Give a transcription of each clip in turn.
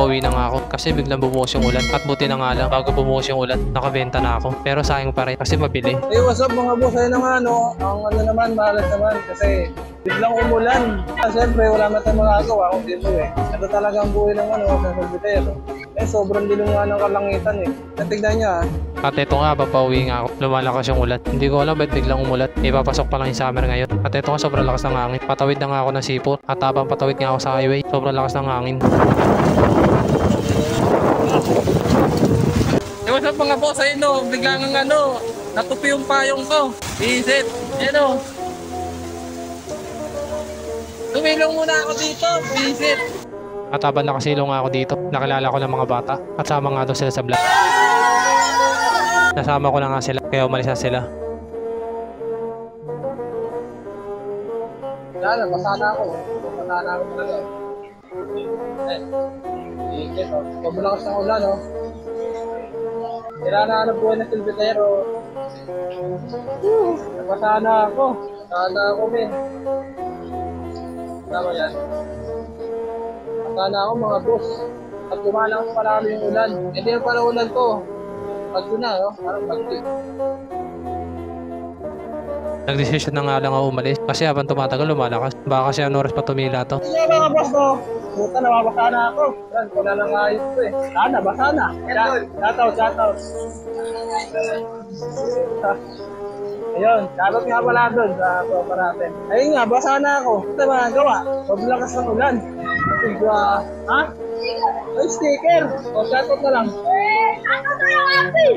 pauwi na nga ako kasi biglang bumuhos yung ulan. At buti na nga lang, bago bumuhos yung ulan, nakabenta na ako. Pero sayang pa rin kasi mabili. Hey, what's up mga boss? Ayun na nga, no? Ang ano naman, malas naman kasi biglang umulan. Siyempre, wala na tayong magagawa kung dito eh. Ito talaga ang buhay ng ano, sa Sorbitero. Eh, sobrang dilim nga ng kalangitan eh. Natignan niya ah. At ito nga, papauwi nga ako. Lumalakas yung ulan. Hindi ko alam ba't biglang umulat. Ipapasok pa lang yung summer ngayon. At ito nga, sobrang lakas ng hangin. Patawid na nga ako ng sipot. At habang patawid nga ako sa highway, sobrang lakas ng hangin. Hey, what's up mga boss? Ayun no, biglang ano, natupi yung payong ko. Visit. Ayun o. Tumilong muna ako dito. Visit. At habang nakasilong nga ako dito, nakilala ko ng mga bata. At sama nga daw sila sa vlog. Nasama ko na nga sila, kaya umalis na sila. Sana, basa na ako. Basa na ako talaga. Eh, visit o. Sobrang lakas ng ulan o. Kailangan na buhay ng Sorbitero. Nabasa na ako. Basa na ako, men. Tama yan. Sana ako mga boss. At lumalakas paralo yung ulan. Hindi yung parang ulan ko. Pagdo na, no? Parang pagdo. Nagdesisyon na nga lang ako umalis kasi habang tumatagal lumalakas. Baka kasi ano oras pa tumila to. Sige mga boss ko. Puta, nababasa na ako. Yan, wala nang ayos ko eh. Sana, basa na. Shoutout. Ayun, shoutout nga pala doon sa tropa natin. Ayun nga, basa na ako. Ito mga gawa. Sobrang lakas ng ulan. Ha? Ay, sticker. O, shoutout na lang. Shoutout na lang natin.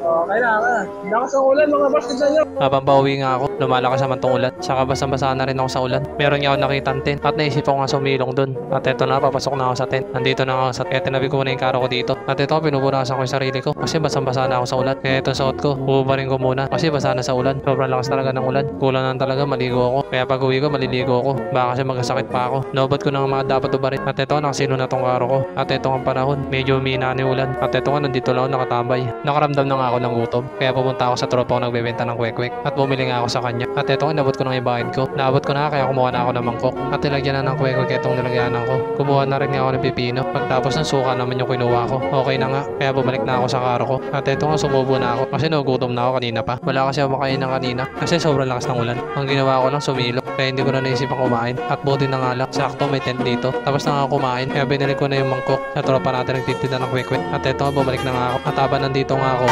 O, kailangan. Lakas ng ulan mga boss, tignan nyo. Habang pauwi nga ako, lumalakas naman tong ulan. Saka basang-basa na rin ako sa ulan. Meron nga ako nakitang tent at naisip ako nga sumilong dun. At eto na, papasok na ako sa tent. Nandito na ako sa tent. Tinabi ko muna yung karo ko dito. At ito, pinupunasan ko yung sarili ko kasi basang-basa na ako sa ulan. Kaya itong suot ko, bububarin ko muna kasi basa na sa ulan. Sobrang lakas talaga ng ulan. Kulang na talaga, maligo ako. Kaya pag uwi ko, maliligo ako. Baka kasi magkasakit pa ako. Naubad ko na mga dapat ubarin. At ito, nakasilo na tong karo ko. At ito ang panahon, medyo umina na yung ulan. At ito nga, nandito lang ako nakatambay. Nakaramdam na nga ako ng gutom. Kaya pumunta ako sa tropa ko nagbebenta ng kwek-kwek. At bumili nga ako sa kanya. At ito, inabot ko ng ibahin ko. Naabot ko na kaya kumuha na ako ng mangkok. At nilagyan na ng kwek-kwek itong nilagyanan ko. Kumuha na rin nga ako ng pipino. Pagtapos ng suka naman yung kinuha ko. Okay na nga. Kaya bumalik na ako sa karo ko. At ito nga, sumubo na ako. Kasi nagugutom na ako kanina pa. Wala kasi ako makain ng kanina. Kasi sobrang lakas ng ulan. Ang ginawa ko lang sumilo. Kaya hindi ko na naisipang kumain. At buti na nga lang. Sakto may tent dito. Tapos na nga kumain. Kaya binili ko na yung mangkok. Sa tropa natin nagtitinda ng kwek-kwek. At ito nga, bumalik na nga ako. At habang nandito nga ako,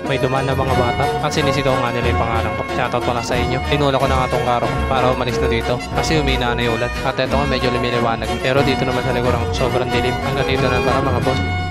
may dumaan na mga bata at sinisigaw nga nila yung pangalan ko. Shoutout pala sa inyo. Tinula ko na nga tong karo para umalis na dito kasi umina na yung ulan. At eto nga medyo lumiliwanag. Pero dito naman sa likuran sobrang dilim. Hanggang dito na para mga boss.